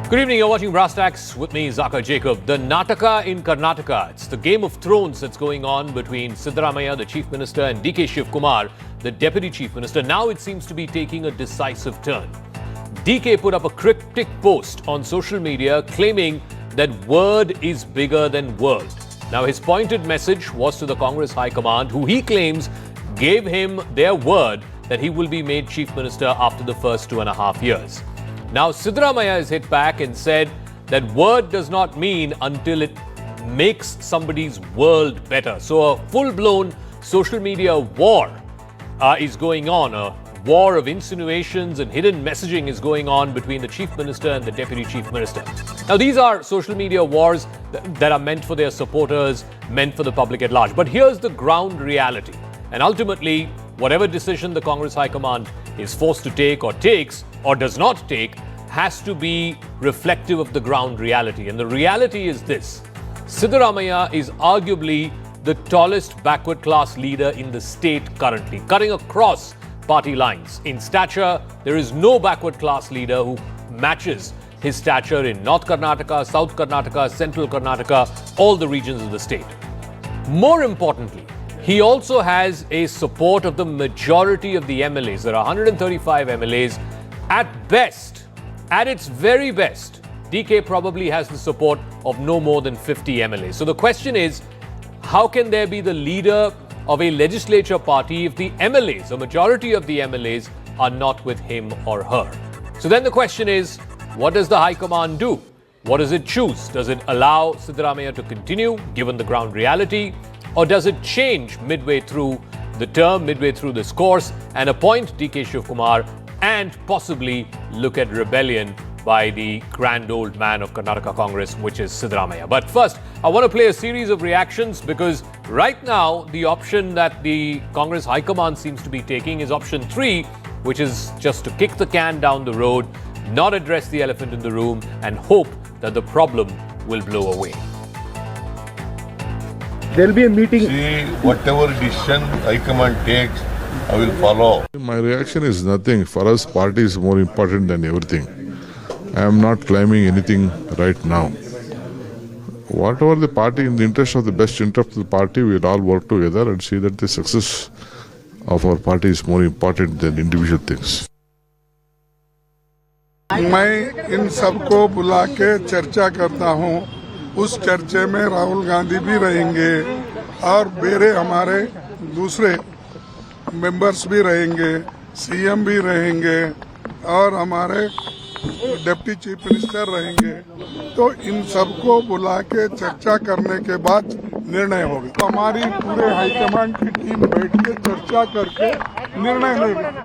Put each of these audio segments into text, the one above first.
Good evening, you're watching brass-tacks with me, Zaka Jacob. The Nataka in Karnataka. It's the Game of Thrones that's going on between Siddaramaiah, the Chief Minister, and DK Shivakumar, the Deputy Chief Minister. Now it seems to be taking a decisive turn. DK put up a cryptic post on social media claiming that word is bigger than world. Now his pointed message was to the Congress High Command, who he claims gave him their word that he will be made Chief Minister after the first 2.5 years. Now, Siddaramaiah has hit back and said that word does not mean until it makes somebody's world better. So a full-blown social media war is going on. A war of insinuations and hidden messaging is going on between the Chief Minister and the Deputy Chief Minister. Now, these are social media wars that are meant for their supporters, meant for the public at large. But here's the ground reality. And ultimately, whatever decision the Congress High Command is forced to take or takes or does not take has to be reflective of the ground reality. And the reality is this: Siddaramaiah is arguably the tallest backward class leader in the state currently, cutting across party lines. In stature, there is no backward class leader who matches his stature in North Karnataka, South Karnataka, Central Karnataka, all the regions of the state. More importantly, he also has a support of the majority of the MLAs. There are 135 MLAs. At best, at its very best, DK probably has the support of no more than 50 MLAs. So the question is, how can there be the leader of a legislature party if the MLAs, a majority of the MLAs, are not with him or her? So then the question is, what does the High Command do? What does it choose? Does it allow Siddaramaiah to continue, given the ground reality? Or does it change midway through the term, midway through this course, and appoint DK Shivakumar and possibly look at rebellion by the grand old man of Karnataka Congress, which is Siddaramaiah? But first, I want to play a series of reactions because right now the option that the Congress High Command seems to be taking is option 3, which is just to kick the can down the road, not address the elephant in the room, and hope that the problem will blow away. There will be a meeting. See, whatever decision High Command takes, I will follow. My reaction is nothing. For us, party is more important than everything. I am not claiming anything right now. Whatever the party, in the interest of the best interest of the party, we will all work together and see that the success of our party is more important than individual things. मैं इन सबको बुला के चर्चा करता हूँ. उस चर्चे में राहुल गांधी भी रहेंगे और मेरे हमारे दूसरे मेंबर्स भी रहेंगे, सीएम भी रहेंगे और हमारे डिप्टी चीफ मिनिस्टर रहेंगे. तो इन सबको बुला के चर्चा करने के बाद निर्णय होगा. तो हमारी पूरे हाईकमांड की टीम बैठ के चर्चा करके निर्णय लेगी.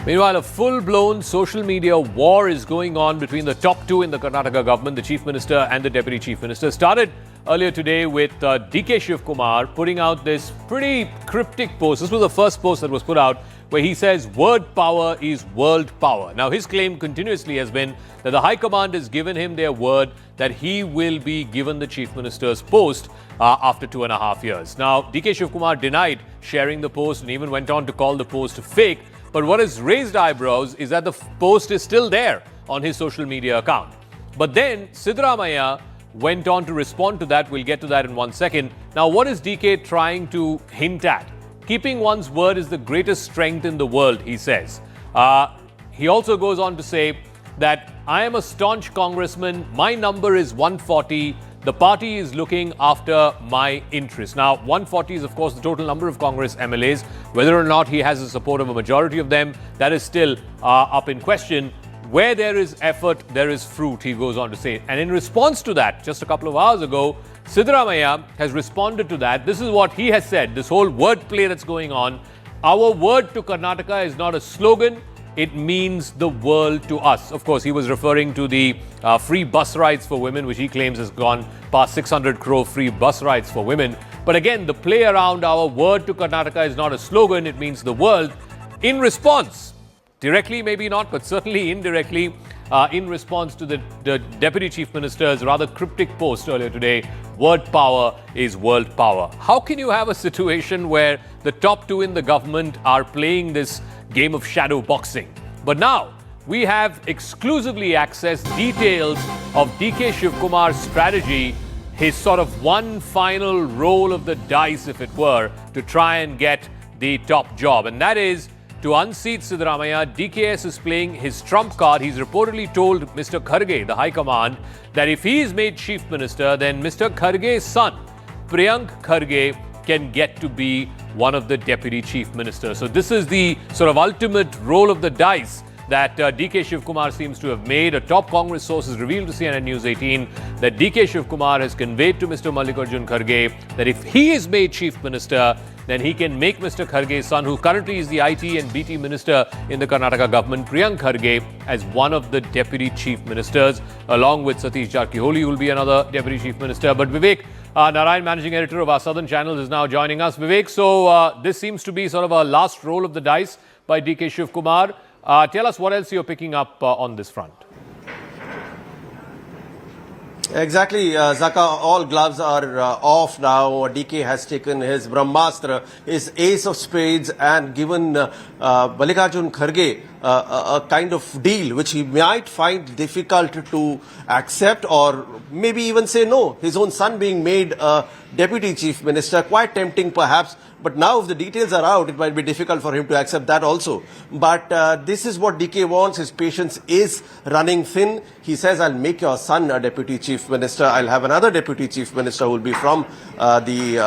Meanwhile, a full-blown social media war is going on between the top two in the Karnataka government, the Chief Minister and the Deputy Chief Minister. Started earlier today with DK Shivakumar putting out this pretty cryptic post. This was the first post that was put out where he says word power is world power. Now, his claim continuously has been that the High Command has given him their word that he will be given the Chief Minister's post after 2.5 years. Now, DK Shivakumar denied sharing the post and even went on to call the post fake. But what has raised eyebrows is that the post is still there on his social media account. But then Siddaramaiah went on to respond to that. We'll get to that in 1 second. Now, what is DK trying to hint at? Keeping one's word is the greatest strength in the world, he says. He also goes on to say that I am a staunch congressman. My number is 140. The party is looking after my interests. Now, 140 is, of course, the total number of Congress MLAs. Whether or not he has the support of a majority of them, that is still up in question. Where there is effort, there is fruit, he goes on to say. And in response to that, just a couple of hours ago, Siddaramaiah has responded to that. This is what he has said, this whole wordplay that's going on. Our word to Karnataka is not a slogan. It means the world to us. Of course, he was referring to the free bus rides for women, which he claims has gone past 600 crore free bus rides for women. But again, the play around our word to Karnataka is not a slogan, it means the world. In response, directly maybe not, but certainly indirectly, in response to the Deputy Chief Minister's rather cryptic post earlier today, word power is world power. How can you have a situation where the top two in the government are playing this game of shadow boxing? But now, we have exclusively accessed details of DK Shivakumar's strategy, his sort of one final roll of the dice, if it were, to try and get the top job. And that is to unseat Siddaramaiah. DKS is playing his trump card. He's reportedly told Mr. Kharge, the High Command, that if he is made Chief Minister, then Mr. Kharge's son, Priyank Kharge, can get to be one of the Deputy Chief Ministers. So this is the sort of ultimate roll of the dice that DK Shivakumar seems to have made. A top Congress source has revealed to CNN News 18 that DK Shivakumar has conveyed to Mr. Mallikarjun Kharge that if he is made Chief Minister, then he can make Mr. Kharge's son, who currently is the IT and BT Minister in the Karnataka government, Priyank Kharge, as one of the Deputy Chief Ministers, along with Satish Jarkiholi, who will be another Deputy Chief Minister. But Vivek Narayan, Managing Editor of our Southern Channels, is now joining us. Vivek, so this seems to be sort of a last roll of the dice by DK Shivakumar. Tell us what else you're picking up on this front. Exactly, Zaka, all gloves are off now. DK has taken his Brahmastra, his ace of spades, and given Mallikarjun Kharge a kind of deal which he might find difficult to accept, or maybe even say no. His own son being made Deputy Chief Minister, quite tempting perhaps. But now if the details are out, it might be difficult for him to accept that also. But this is what DK wants. His patience is running thin. He says, I'll make your son a Deputy Chief Minister. I'll have another Deputy Chief Minister who will be from the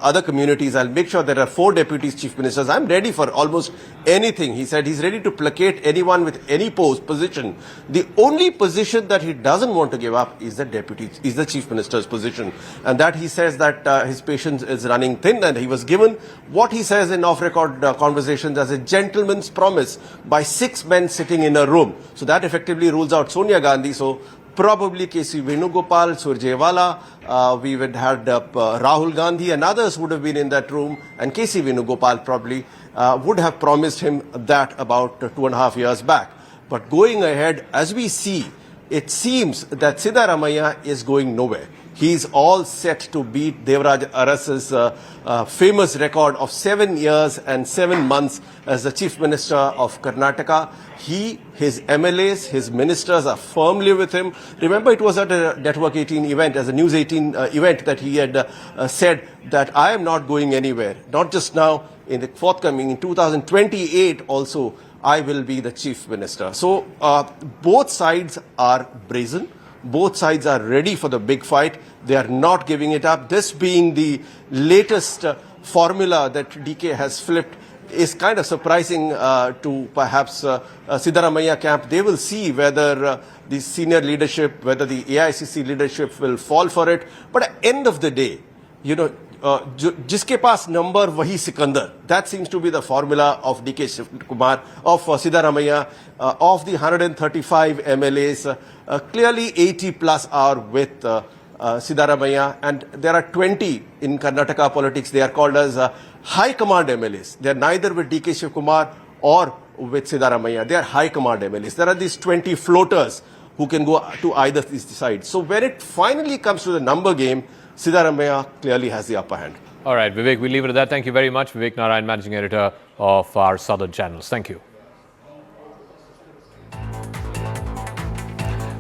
other communities. I'll make sure there are 4 Deputy Chief Ministers. I'm ready for almost anything. He said he's ready to placate anyone with any position. The only position that he doesn't want to give up is the Chief Minister's position. And that he says that his patience is running thin. And he was given what he says in off-record conversations as a gentleman's promise by 6 men sitting in a room. So that effectively rules out Sonia Gandhi. So probably KC Venugopal, Surjewala, we would had Rahul Gandhi and others would have been in that room. And KC Venugopal probably would have promised him that about 2.5 years back. But going ahead, as we see, it seems that Siddaramaiah is going nowhere. He's all set to beat Devraj Aras's famous record of 7 years and 7 months as the Chief Minister of Karnataka. His MLAs, his ministers are firmly with him. Remember, it was at a Network 18 event, as a News 18 event, that he had said that I am not going anywhere. Not just now, in the forthcoming, in 2028 also, I will be the Chief Minister. So both sides are brazen. Both sides are ready for the big fight. They are not giving it up. This being the latest formula that DK has flipped is kind of surprising to perhaps Siddaramaiah camp. They will see whether the senior leadership, whether the AICC leadership will fall for it. But at the end of the day, you know, jiske paas number wahi Sikandar. That seems to be the formula of DK Shivakumar, of Siddaramaiah, of the 135 MLAs. Clearly 80 plus are with Siddaramaiah, and there are 20 in Karnataka politics. They are called as high command MLAs. They are neither with DK Shivakumar or with Siddaramaiah. They are high command MLAs. There are these 20 floaters who can go to either these sides. So when it finally comes to the number game, Siddaramaiah clearly has the upper hand. All right, Vivek, we'll leave it at that. Thank you very much. Vivek Narayan, Managing Editor of our Southern Channels. Thank you.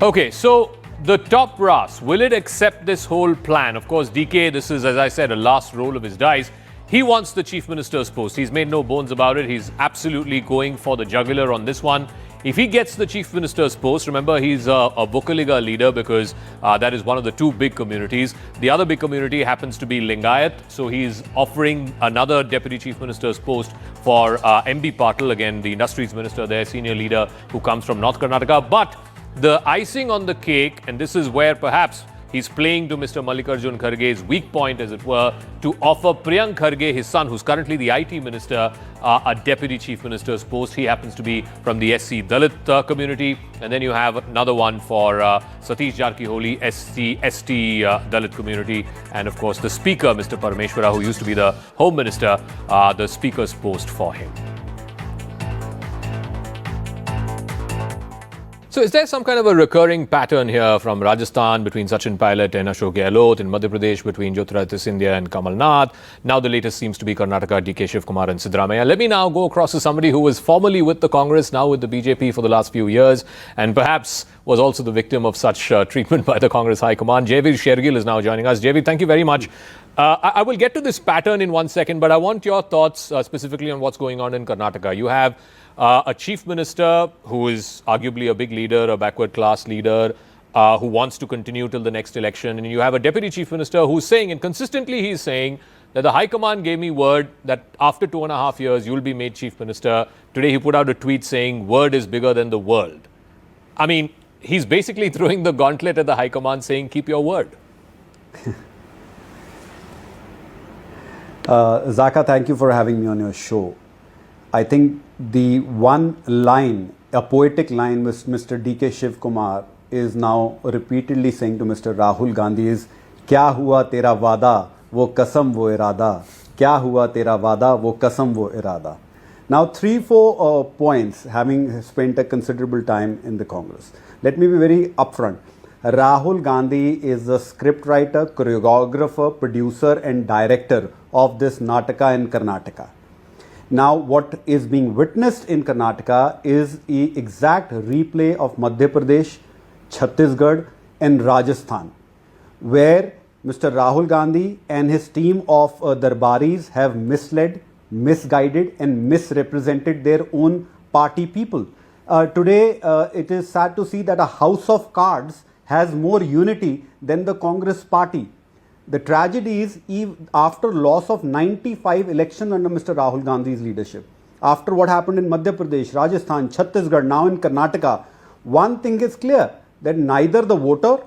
Okay, so the top brass, will it accept this whole plan? Of course, DK, this is, as I said, a last roll of his dice. He wants the Chief Minister's post. He's made no bones about it. He's absolutely going for the jugular on this one. If he gets the Chief Minister's post, remember he's a Vokaliga leader because that is one of the 2 big communities. The other big community happens to be Lingayat. So he's offering another Deputy Chief Minister's post for MB Patil, again, the Industries Minister there, senior leader who comes from North Karnataka. But the icing on the cake, and this is where perhaps he's playing to Mr. Mallikarjun Kharge's weak point, as it were, to offer Priyank Kharge, his son, who's currently the IT Minister, a Deputy Chief Minister's post. He happens to be from the SC Dalit community. And then you have another one for Satish Jarkiholi, ST Dalit community. And of course, the Speaker, Mr. Parameshwara, who used to be the Home Minister, the Speaker's post for him. So is there some kind of a recurring pattern here from Rajasthan between Sachin Pilot and Ashok Gehlot, in Madhya Pradesh between Jyotiraditya Scindia and Kamal Nath? Now the latest seems to be Karnataka, DK Shivakumar and Siddaramaiah. Let me now go across to somebody who was formerly with the Congress, now with the BJP for the last few years, and perhaps was also the victim of such treatment by the Congress High Command. Jayveer Shergill is now joining us. Jayveer, thank you very much. I will get to this pattern in 1 second, but I want your thoughts specifically on what's going on in Karnataka. You have a chief minister who is arguably a big leader, a backward class leader, who wants to continue till the next election. And you have a deputy chief minister who's saying, and consistently he's saying, that the High Command gave me word that after 2.5 years, you'll be made chief minister. Today he put out a tweet saying, word is bigger than the world. I mean, he's basically throwing the gauntlet at the High Command saying, keep your word. Zaka, thank you for having me on your show. I think the one line, a poetic line which Mr. DK Shivakumar is now repeatedly saying to Mr. Rahul Gandhi is, "Kya hua tera wada, wo kasam wo irada. Kya hua tera wada, wo kasam wo irada." Now, 3-4 points, having spent a considerable time in the Congress. Let me be very upfront. Rahul Gandhi is the scriptwriter, choreographer, producer and director of this Nataka in Karnataka. Now, what is being witnessed in Karnataka is the exact replay of Madhya Pradesh, Chhattisgarh and Rajasthan, where Mr. Rahul Gandhi and his team of Darbaris have misled, misguided and misrepresented their own party people. Today, it is sad to see that a house of cards has more unity than the Congress party. The tragedy is, after loss of 95 elections under Mr. Rahul Gandhi's leadership, after what happened in Madhya Pradesh, Rajasthan, Chhattisgarh, now in Karnataka, one thing is clear, that neither the voter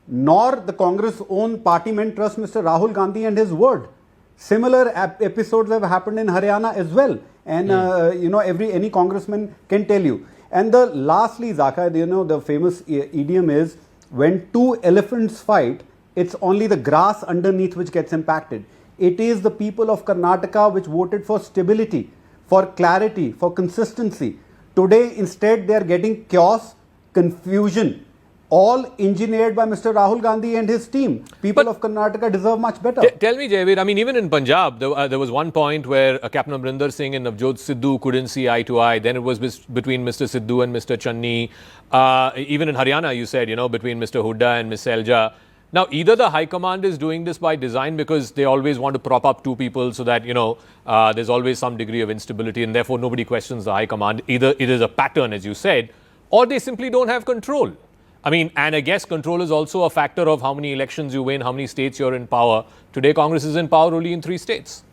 nor the Congress own party men trust Mr. Rahul Gandhi and his word. Similar episodes have happened in Haryana as well, and any congressman can tell you. And lastly, Zaka, the famous idiom is, when two elephants fight, it's only the grass underneath which gets impacted. It is the people of Karnataka which voted for stability, for clarity, for consistency. Today, instead, they are getting chaos, confusion, all engineered by Mr. Rahul Gandhi and his team. People of Karnataka deserve much better. Tell me, Jayveer, I mean, even in Punjab, there was one point where Captain Amrinder Singh and Navjot Sidhu couldn't see eye to eye. Then it was between Mr. Sidhu and Mr. Channi. Even in Haryana, you said, between Mr. Hooda and Ms. Selja. Now, either the High Command is doing this by design because they always want to prop up two people so that, there's always some degree of instability and therefore nobody questions the High Command. Either it is a pattern, as you said, or they simply don't have control. I mean, and I guess control is also a factor of how many elections you win, how many states you're in power. Today, Congress is in power only in 3 states.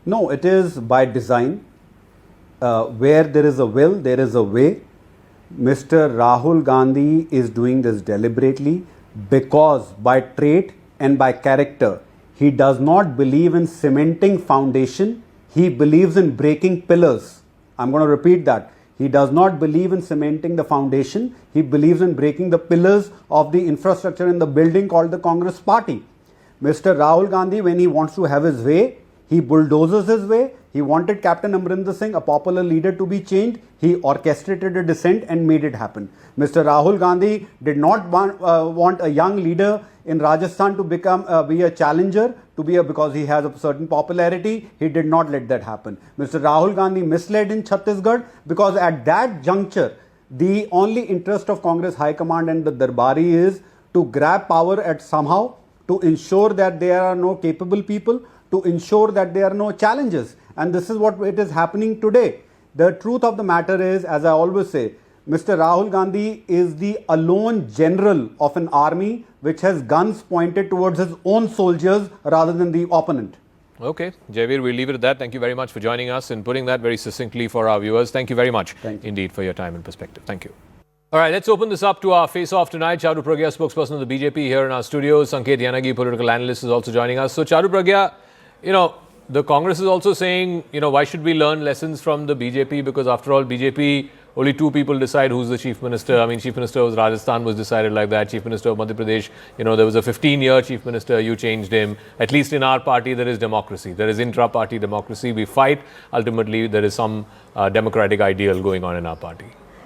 No, it is by design. Where there is a will, there is a way. Mr. Rahul Gandhi is doing this deliberately because by trait and by character, he does not believe in cementing foundation. He believes in breaking pillars. I'm going to repeat that. He does not believe in cementing the foundation. He believes in breaking the pillars of the infrastructure in the building called the Congress party. Mr. Rahul Gandhi, when he wants to have his way, he bulldozes his way. He wanted Captain Amrinder Singh, a popular leader, to be changed. He orchestrated a dissent and made it happen. Mr. Rahul Gandhi did not want a young leader in Rajasthan to be a challenger, because he has a certain popularity. He did not let that happen. Mr. Rahul Gandhi misled in Chhattisgarh because at that juncture, the only interest of Congress High Command and the Darbari is to grab power at somehow, to ensure that there are no capable people, to ensure that there are no challenges. And this is what it is happening today. The truth of the matter is, as I always say, Mr. Rahul Gandhi is the alone general of an army which has guns pointed towards his own soldiers rather than the opponent. Okay, Jayveer, we'll leave it at that. Thank you very much for joining us and putting that very succinctly for our viewers. Thank you very much indeed for your time and perspective. Thank you. All right, let's open this up to our face-off tonight. Charu Pragya, spokesperson of the BJP here in our studios. Sanket Yanagi, political analyst, is also joining us. So, Charu Pragya, the Congress is also saying, why should we learn lessons from the BJP? Because after all, BJP, only 2 people decide who's the chief minister. I mean, chief minister of Rajasthan was decided like that. Chief minister of Madhya Pradesh, there was a 15-year chief minister. You changed him. At least in our party, there is democracy. There is intra-party democracy. We fight. Ultimately, there is some democratic ideal going on in our party.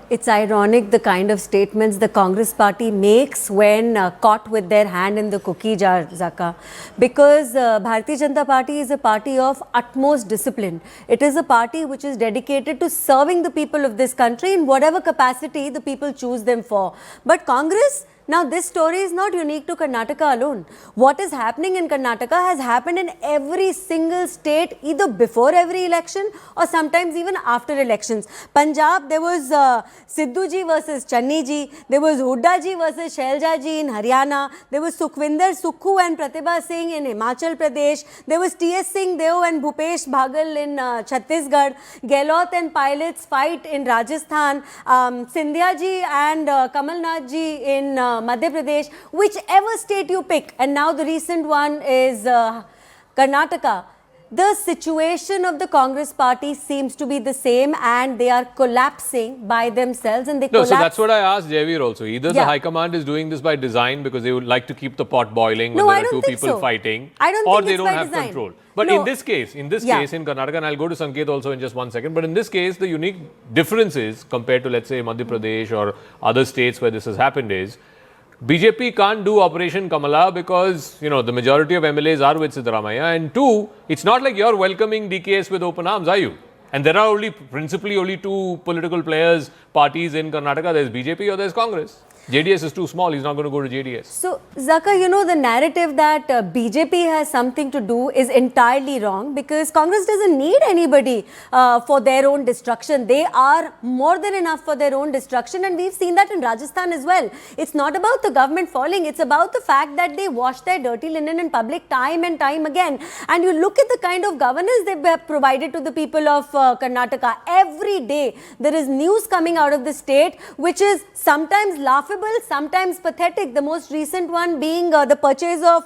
It's ironic the kind of statements the Congress party makes when caught with their hand in the cookie jar, Zaka. Because Bharatiya Janata Party is a party of utmost discipline. It is a party which is dedicated to serving the people of this country in whatever capacity the people choose them for. But Congress, now this story is not unique to Karnataka alone. What is happening in Karnataka has happened in every single state, either before every election or sometimes even after elections. Punjab, there was Sidduji versus Channiji. There was Huddaji versus Shailjaji in Haryana. There was Sukhvinder Sukhu and Pratibha Singh in Himachal Pradesh. There was T.S. Singh Deo and Bhupesh Bhagal in Chhattisgarh. Gehlot and pilots fight in Rajasthan. Sindhya ji and Kamal Nath ji in Madhya Pradesh, whichever state you pick, and now the recent one is Karnataka. The situation of the Congress party seems to be the same, and they are collapsing by themselves. And they No, so that's what I asked Javier also. Either the Yeah. High Command is doing this by design because they would like to keep the pot boiling No, when I there are don't two think people so. fighting, I don't or think they it's don't by have design. control. But No. in this case, in Yeah. Karnataka, and I'll go to Sanket also in just 1 second, but in this case, the unique difference is, compared to, let's say, Madhya Pradesh or other states where this has happened, is BJP can't do Operation Kamala because, the majority of MLAs are with Siddaramaiah. And two, it's not like you're welcoming DKS with open arms, are you? And there are principally only two political players, parties in Karnataka. There's BJP or there's Congress. JDS is too small. He's not going to go to JDS. So, Zaka, the narrative that BJP has something to do is entirely wrong, because Congress doesn't need anybody for their own destruction. They are more than enough for their own destruction, and we've seen that in Rajasthan as well. It's not about the government falling. It's about the fact that they wash their dirty linen in public time and time again. And you look at the kind of governance they have provided to the people of Karnataka. Every day there is news coming out of the state which is sometimes laughable, sometimes pathetic. The most recent one being the purchase of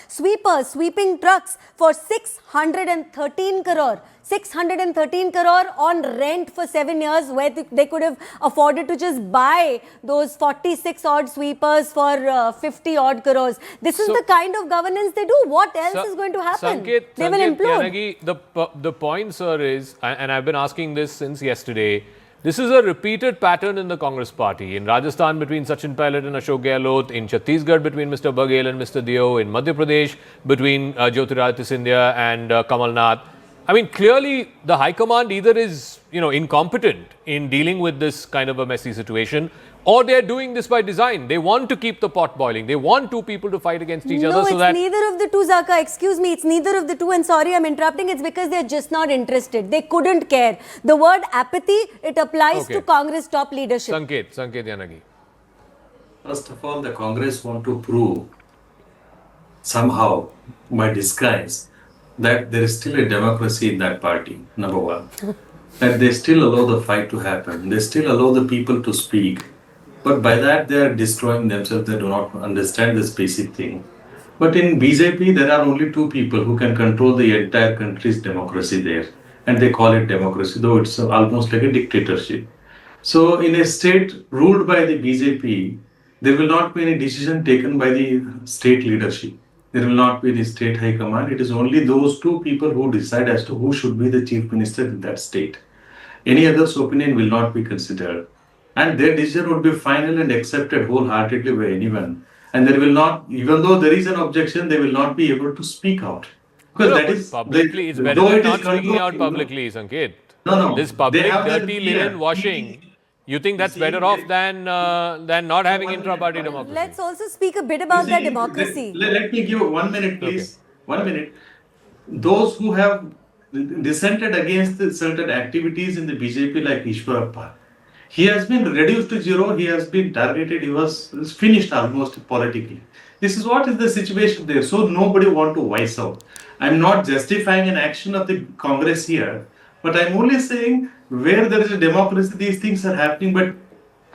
sweeping trucks for 613 crore. 613 crore on rent for 7 years, where they could have afforded to just buy those 46 odd sweepers for 50 odd crores. This is the kind of governance they do. What else is going to happen? They will implode. Yanagi, the point, sir, is, and I've been asking this since yesterday, this is a repeated pattern in the Congress party. In Rajasthan between Sachin Pilot and Ashok Gehlot, in Chhattisgarh between Mr. Baghel and Mr. Deo, in Madhya Pradesh between Jyotiradittya Scindia and Kamal Nath. I mean, clearly the High Command either is, incompetent in dealing with this kind of a messy situation, or they're doing this by design. They want to keep the pot boiling. They want two people to fight against each other. No, it's neither of the two, Zaka. Excuse me, it's neither of the two. And sorry, I'm interrupting. It's because they're just not interested. They couldn't care. The word apathy, it applies to Congress top leadership. Sanket Yanagi. First of all, the Congress want to prove somehow, by disguise, that there is still a democracy in that party, number one. That they still allow the fight to happen. They still allow the people to speak. But by that, they are destroying themselves. They do not understand this basic thing. But in BJP, there are only two people who can control the entire country's democracy there. And they call it democracy, though it's almost like a dictatorship. So in a state ruled by the BJP, there will not be any decision taken by the state leadership. There will not be the state high command. It is only those two people who decide as to who should be the chief minister in that state. Any other's opinion will not be considered. And their decision would be final and accepted wholeheartedly by anyone. And there will not, even though there is an objection, they will not be able to speak out. Because that is publicly, it's better than not speaking out publicly, Sanket. No. This public dirty linen washing, you think that's better off than not having intra-party democracy? Let's also speak a bit about their democracy. Let me give 1 minute, please. Okay. 1 minute. Those who have dissented against certain activities in the BJP, like Ishwarappa, he has been reduced to zero. He has been targeted. He was finished almost politically. This is what is the situation there. So nobody want to voice out. I'm not justifying an action of the Congress here, but I'm only saying where there is a democracy, these things are happening, but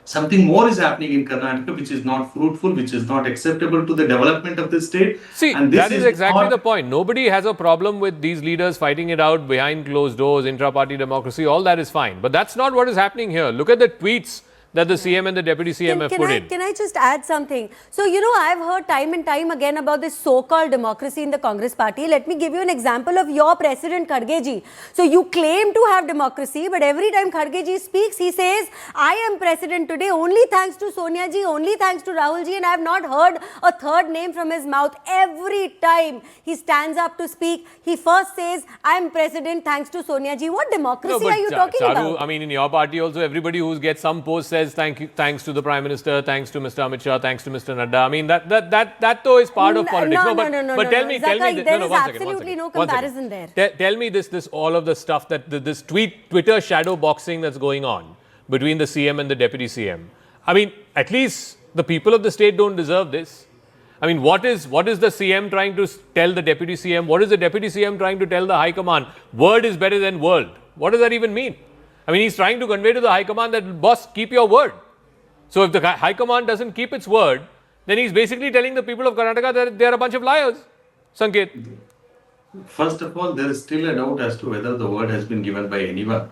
something more is happening in Karnataka, which is not fruitful, which is not acceptable to the development of the state. See, and this that is exactly the point. Nobody has a problem with these leaders fighting it out behind closed doors, intra-party democracy, all that is fine. But that's not what is happening here. Look at the tweets that the CM and the Deputy CM have put in. Can I just add something? So, you know, I've heard time and time again about this so-called democracy in the Congress party. Let me give you an example of your President Kharge ji. So, you claim to have democracy, but every time Kharge ji speaks, he says, I am President today only thanks to Sonia ji, only thanks to Rahul ji, and I have not heard a third name from his mouth. Every time he stands up to speak, he first says, I am President thanks to Sonia ji. What democracy are you talking about? I mean, in your party also, everybody who gets some post says thanks to the Prime Minister, thanks to Mr. Amit Shah, thanks to Mr. Nadda. I mean, that though is part of politics. No, but tell me, there is absolutely no comparison there. Tell me this all of the stuff that this Twitter shadow boxing that's going on between the CM and the Deputy CM. I mean, at least the people of the state don't deserve this. I mean, what is the CM trying to tell the Deputy CM? What is the Deputy CM trying to tell the High Command? Word is better than world. What does that even mean? I mean, he's trying to convey to the High Command that, boss, keep your word. So if the High Command doesn't keep its word, then he's basically telling the people of Karnataka that they are a bunch of liars. Sanket. First of all, there is still a doubt as to whether the word has been given by anyone.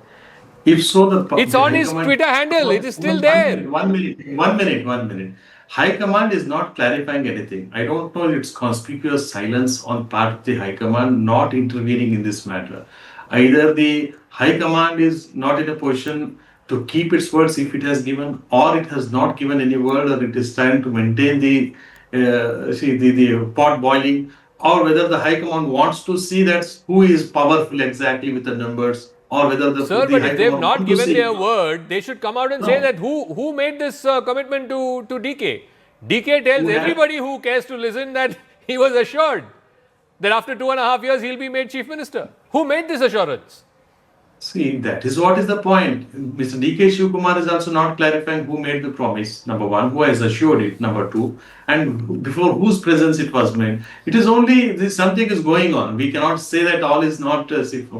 If so, it's on his Twitter handle. It is still there. 1 minute. High Command is not clarifying anything. I don't know its conspicuous silence on part of the High Command not intervening in this matter. Either the High Command is not in a position to keep its words if it has given, or it has not given any word, or it is trying to maintain the pot boiling, or whether the High Command wants to see that who is powerful exactly with the numbers, or whether the Sir, the but High if they've Command not want to given see. their word, they should come out and say that who made this commitment to DK. DK tells everybody who cares to listen that he was assured that after 2.5 years he'll be made Chief Minister. Who made this assurance? See, that is what is the point. Mr. DK Shivakumar is also not clarifying who made the promise, number one, who has assured it, number two, and before whose presence it was made. It is only something is going on. We cannot say that all is not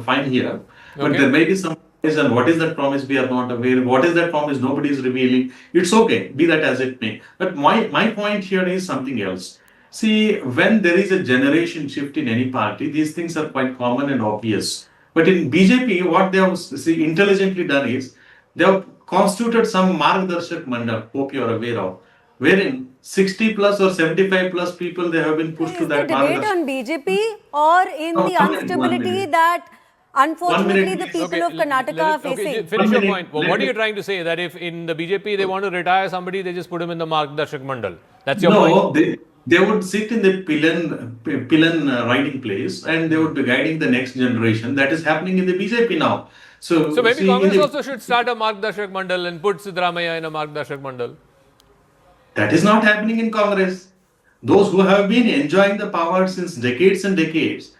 fine here, but there may be some reason. What is that promise? We are not aware. What is that promise? Nobody is revealing. It's okay, be that as it may. But my point here is something else. See, when there is a generation shift in any party, these things are quite common and obvious. But in BJP, what they have intelligently done is, they have constituted some Margdarshak Mandal, hope you are aware of, wherein 60 plus or 75 plus people, they have been pushed to that Margdarshak. Is the debate on BJP or in the instability that unfortunately the people of Karnataka are facing? Finish your point. What are you trying to say? That if in the BJP they want to retire somebody, they just put him in the Margdarshak Mandal? That's your point? No, they would sit in the pillion riding place, and they would be guiding the next generation. That is happening in the BJP now. So maybe Congress also should start a Margdarshak Mandal and put Siddaramaiah in a Margdarshak Mandal. That is not happening in Congress. Those who have been enjoying the power since decades and decades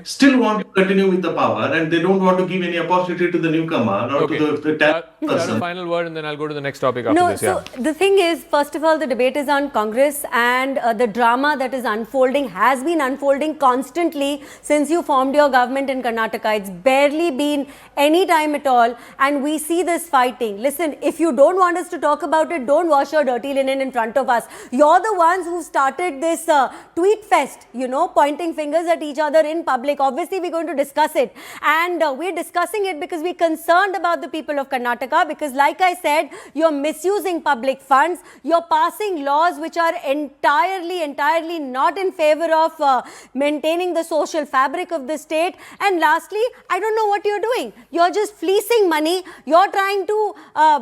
still want to continue with the power, and they don't want to give any opportunity to the newcomer or to the person. Final word, and then I'll go to the next topic after this. So the thing is, first of all, the debate is on Congress, and the drama that is unfolding has been unfolding constantly since you formed your government in Karnataka. It's barely been any time at all, and we see this fighting. Listen, if you don't want us to talk about it, don't wash your dirty linen in front of us. You're the ones who started this tweet fest, pointing fingers at each other in public. Obviously, we're going to discuss it, and we're discussing it because we're concerned about the people of Karnataka, because like I said, you're misusing public funds, you're passing laws which are entirely not in favor of maintaining the social fabric of the state, and lastly, I don't know what you're doing. You're just fleecing money, you're trying to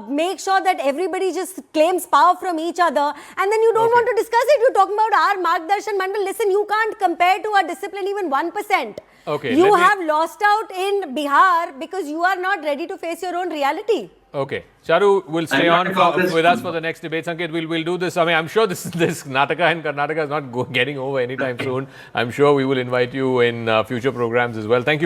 make sure that everybody just claims power from each other, and then you don't want to discuss it. You're talking about our Margdarshan Mandal. Listen, you can't compare to our discipline even 1%. You have lost out in Bihar because you are not ready to face your own reality. Okay. Charu will stay on with us for the next debate. Sanket, we'll do this. I mean, I'm sure this Nataka and Karnataka is not getting over anytime soon. I'm sure we will invite you in future programs as well. Thank you.